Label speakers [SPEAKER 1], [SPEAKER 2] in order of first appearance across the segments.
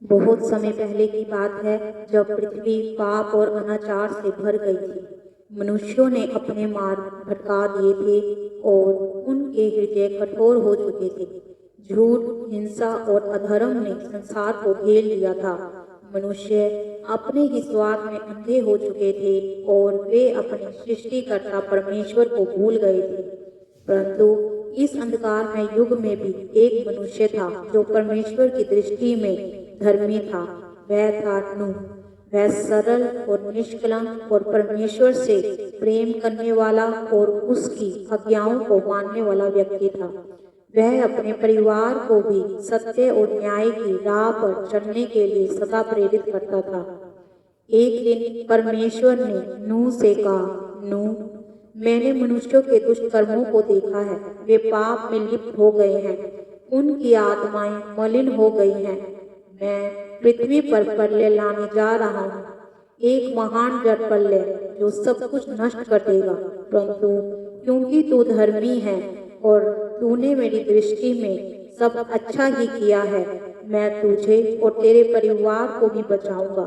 [SPEAKER 1] बहुत समय पहले की बात है, जब पृथ्वी पाप और अनाचार से भर गई थी। मनुष्यों ने अपने मार्ग भटका दिए थे और उनके हृदय कठोर हो चुके थे। झूठ, हिंसा और अधर्म ने संसार को घेर लिया था। मनुष्य अपने ही स्वार्थ में अंधे हो चुके थे और वे अपने सृष्टिकर्ता परमेश्वर को भूल गए थे। परंतु इस अंधकारमय युग में भी एक मनुष्य था जो परमेश्वर की दृष्टि में धर्मी था। वह था नूह। वह सरल और निष्कलंक और परमेश्वर से प्रेम करने वाला और उसकी आज्ञाओं को मानने वाला व्यक्ति था। वह अपने परिवार को भी सत्य और न्याय की राह पर चलने के लिए सदा प्रेरित करता था। एक दिन परमेश्वर ने नूह से कहा, नूह, मैंने मनुष्यों के दुष्कर्मों को देखा है। वे पाप में लिप्त हो गए हैं, उनकी आत्माएं मलिन हो गई हैं। मैं पृथ्वी पर प्रलय लाने जा रहा हूँ, एक महान जल प्रलय जो सब कुछ नष्ट कर देगा। परंतु क्योंकि तू धर्मी है और तूने मेरी दृष्टि में सब अच्छा ही किया है, मैं तुझे और तेरे परिवार को भी बचाऊंगा।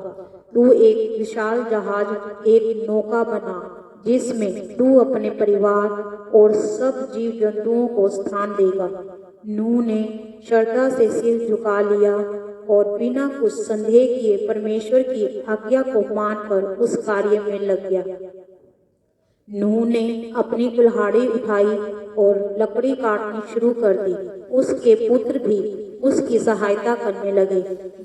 [SPEAKER 1] तू एक विशाल जहाज, एक नौका बना, जिसमें तू अपने परिवार और सब जीव जंतुओं को स्थान देगा। नूह ने श्रद्धा से सिर झुका लिया और बिना कुछ संदेह किए परमेश्वर की आज्ञा को मानकर उस कार्य में लग गया। नूह ने अपनी कुल्हाड़ी उठाई और लकड़ी काटनी शुरू कर दी। उसके पुत्र भी उसकी सहायता करने लगे,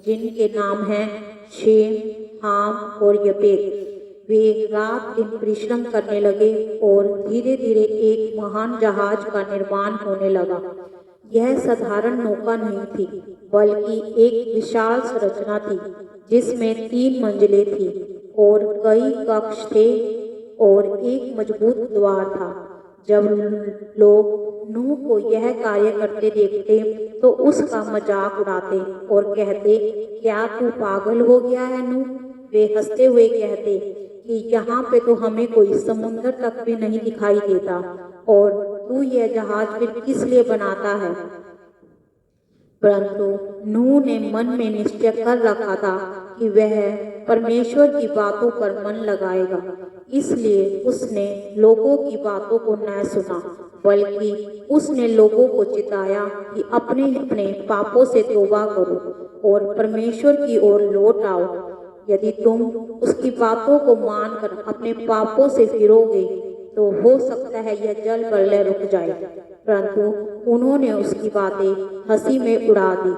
[SPEAKER 1] जिनके नाम हैं शेम, हाम और यपेत। वे रात दिन परिश्रम करने लगे और धीरे धीरे एक महान जहाज का निर्माण होने लगा। यह साधारण नौका नहीं थी, बल्कि एक विशाल संरचना थी, जिसमें 3 मंजिलें थी और कई कक्ष थे और एक मजबूत द्वार था। जब लोग नूह को यह कार्य करते देखते तो उसका मजाक उड़ाते और कहते, क्या तू पागल हो गया है नूह? वे हंसते हुए कहते कि यहाँ पे तो हमें कोई समुद्र तक भी नहीं दिखाई देता और तू यह जहाज फिर किस लिए बनाता है? परंतु नूह ने मन में निश्चय कर रखा था कि वह परमेश्वर की बातों पर मन लगाएगा। इसलिए उसने लोगों की बातों को न सुना, बल्कि उसने लोगों को चिताया कि अपने अपने पापों से तौबा करो और परमेश्वर की ओर लौट आओ। यदि तुम उसकी बातों को मानकर अपने पापों से फिरोगे तो हो सकता है यह जल प्रलय रुक जाए। परंतु उन्होंने उसकी बातें हंसी में उड़ा दी।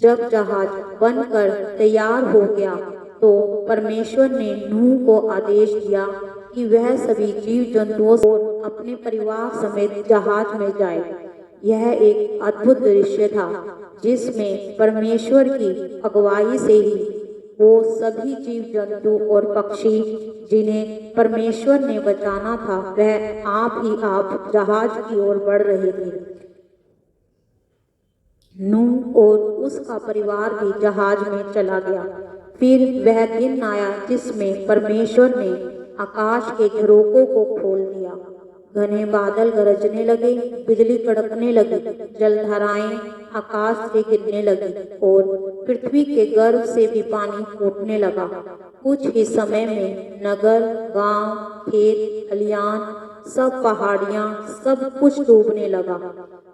[SPEAKER 1] जब जहाज बनकर तैयार हो गया तो परमेश्वर ने नूह को आदेश दिया कि वह सभी जीव जंतुओं और अपने परिवार समेत जहाज में जाए। यह एक अद्भुत दृश्य था, जिसमें परमेश्वर की अगुवाई से ही वो सभी जीव जंतु और पक्षी जिन्हें परमेश्वर ने बचाना था, वह आप ही आप जहाज की ओर बढ़ रहे थे। नूह और उसका परिवार भी जहाज में चला गया। फिर वह दिन आया जिसमें परमेश्वर ने आकाश के झरोखों को खोल दिया। घने बादल गरजने लगे, बिजली कड़कने लगी, जलधाराएं आकाश से गिरने लगी और पृथ्वी के गर्भ से भी पानी फूटने लगा। कुछ ही समय में नगर, गांव, खेत, खलियान, सब पहाड़ियां, सब कुछ डूबने लगा।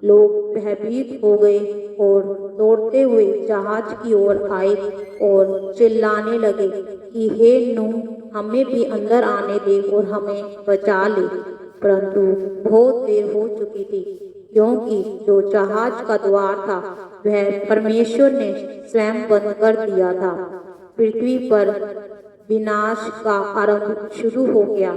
[SPEAKER 1] लोग भयभीत हो गए और दौड़ते हुए जहाज की ओर आए और चिल्लाने लगे कि हे नूह, हमें भी अंदर आने दे और हमें बचा ले। परंतु बहुत देर हो चुकी थी, क्योंकि जो जहाज का द्वार था वह परमेश्वर ने स्वयं बंद कर दिया था। पृथ्वी पर विनाश का आरंभ शुरू हो गया।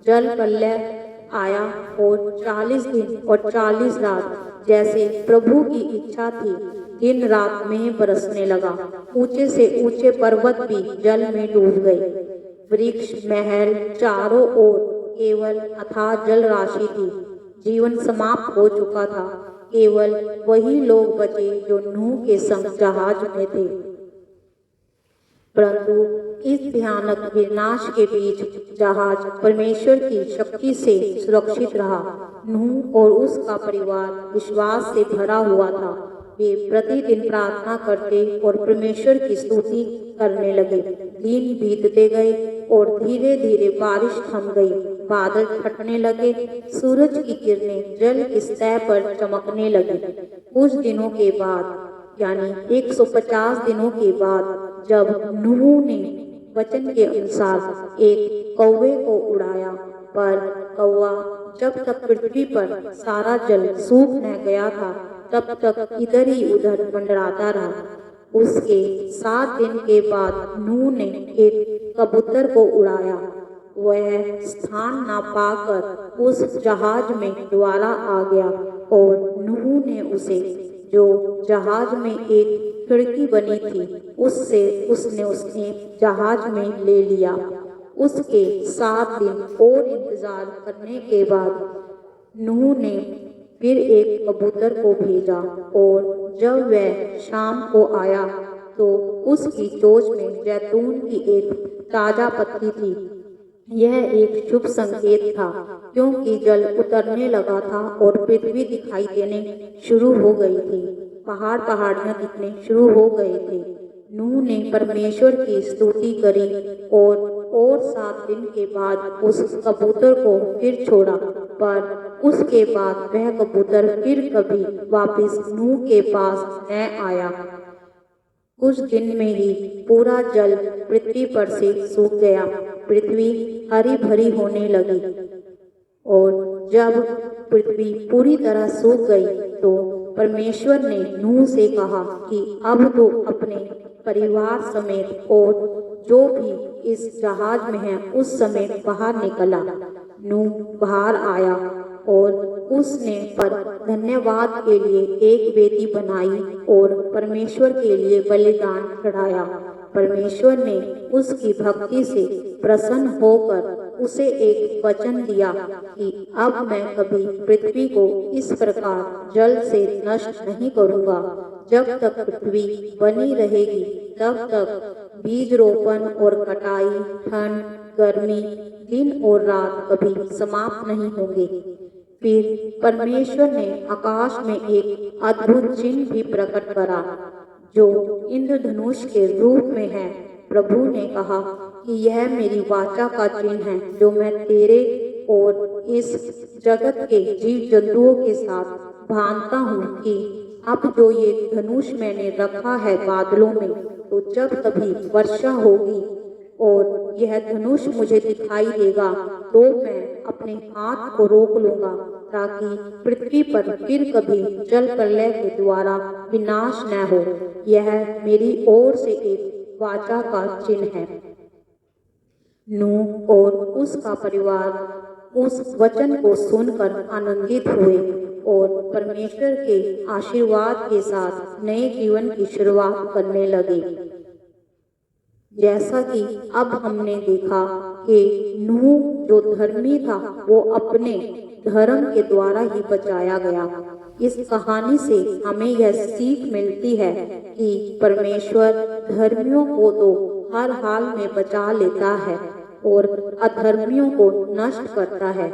[SPEAKER 1] जल प्रलय आया और 40 दिन और 40 रात जैसे प्रभु की इच्छा थी, दिन रात में बरसने लगा। ऊंचे से ऊंचे पर्वत भी जल में डूब गए। वृक्ष, महल, चारों ओर केवल अथाह जल राशि थी। जीवन समाप्त हो चुका था। केवल वही लोग बचे जो नूह के संग जहाज में थे। परंतु इस भयानक विनाश के बीच जहाज परमेश्वर की शक्ति से सुरक्षित रहा। नूह और उसका परिवार विश्वास से भरा हुआ था वे प्रतिदिन प्रार्थना करते और परमेश्वर की स्तुति करने लगे। दिन बीतते गए और धीरे धीरे बारिश थम गई। बादल छटने लगे, सूरज की किरणें जल की सतह पर चमकने लगी। कुछ दिनों के बाद यानी 150 दिनों के बाद जब नूह ने वचन के अनुसार एक कौवे को उड़ाया, पर कौवा जब तक पृथ्वी पर सारा जल सूख न गया था तब तक इधर ही उधर मंडराता रहा। उसके 7 दिन के बाद नूह ने एक कबूतर को उड़ाया। वह स्थान ना पाकर उस जहाज में दोबारा आ गया और नूह ने उसे, जो जहाज में एक खिड़की बनी थी, उसने जहाज में ले लिया। उसके 7 दिन और इंतजार करने के बाद नूह ने फिर एक कबूतर को भेजा और जब वह शाम को आया तो उसकी चोंच में जैतून की एक ताजा पत्ती थी। यह एक शुभ संकेत था क्योंकि जल उतरने लगा था और पृथ्वी दिखाई देने शुरू हो गई थी। पहाड़ियां दिखने शुरू हो गए थे। नूह ने परमेश्वर की स्तुति करी और 7 दिन के बाद उस कबूतर को फिर छोड़ा, पर उसके बाद वह कबूतर फिर कभी वापस नूह के पास न आया। कुछ दिन में ही पूरा जल पृथ्वी पर से सूख गया। पृथ्वी हरी भरी होने लगी और जब पृथ्वी पूरी तरह सूख गई तो परमेश्वर ने नूह से कहा कि अब तो अपने परिवार समेत और जो भी इस जहाज में है उस समेत बाहर निकला। नूह बाहर आया और उसने पर धन्यवाद के लिए एक वेदी बनाई और परमेश्वर के लिए बलिदान चढ़ाया। परमेश्वर ने उसकी भक्ति से प्रसन्न होकर उसे एक वचन दिया कि अब मैं कभी पृथ्वी को इस प्रकार जल से नष्ट नहीं करूंगा। जब तक पृथ्वी बनी रहेगी तब तक बीज रोपण और कटाई, ठंड, गर्मी, दिन और रात कभी समाप्त नहीं होंगे। फिर परमेश्वर ने आकाश में एक अद्भुत चिन्ह भी प्रकट करा जो इंद्रधनुष के रूप में है। प्रभु ने कहा कि यह मेरी वाचा का चिन्ह है जो मैं तेरे और इस जगत के जीव जंतुओं के साथ बांधता हूँ कि अब जो ये धनुष मैंने रखा है बादलों में, तो जब कभी वर्षा होगी और यह धनुष मुझे दिखाई देगा तो मैं अपने हाथ को रोक लूंगा ताकि पृथ्वी पर फिर कभी जल प्रलय के द्वारा विनाश न हो। यह मेरी ओर से एक वाचा का चिन्ह है। नूह और उसका परिवार उस वचन को सुनकर आनंदित हुए और परमेश्वर के आशीर्वाद के साथ नए जीवन की शुरुआत करने लगे। जैसा कि अब हमने देखा कि नूह जो धर्मी था वो अपने धर्म के द्वारा ही बचाया गया। इस कहानी से हमें यह सीख मिलती है कि परमेश्वर धर्मियों को तो हर हाल में बचा लेता है और अधर्मियों को नष्ट करता है।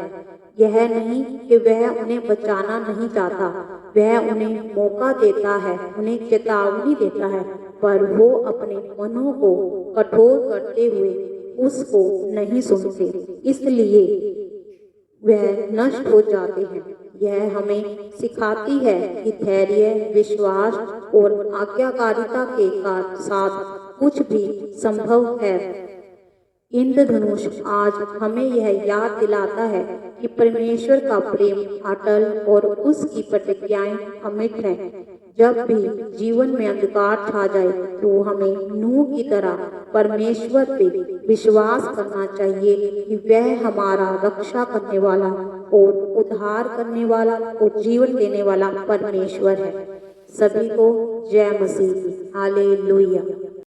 [SPEAKER 1] यह नहीं कि वह उन्हें बचाना नहीं चाहता, वह उन्हें मौका देता है, उन्हें चेतावनी देता है, पर वो अपने मनों को कठोर करते हुए उसको नहीं सुनते, इसलिए वह नष्ट हो जाते हैं। यह हमें सिखाती है कि धैर्य, विश्वास और आज्ञाकारिता के साथ कुछ भी संभव है। इंद्रधनुष आज हमें यह याद दिलाता है कि परमेश्वर का प्रेम अटल और उसकी प्रतिज्ञाएं अमिट है। जब भी जीवन में अंधकार छा जाए तो हमें नूह की तरह परमेश्वर पे विश्वास करना चाहिए कि वह हमारा रक्षा करने वाला और उद्धार करने वाला और जीवन देने वाला परमेश्वर है। सभी को जय मसीह। हालेलुया।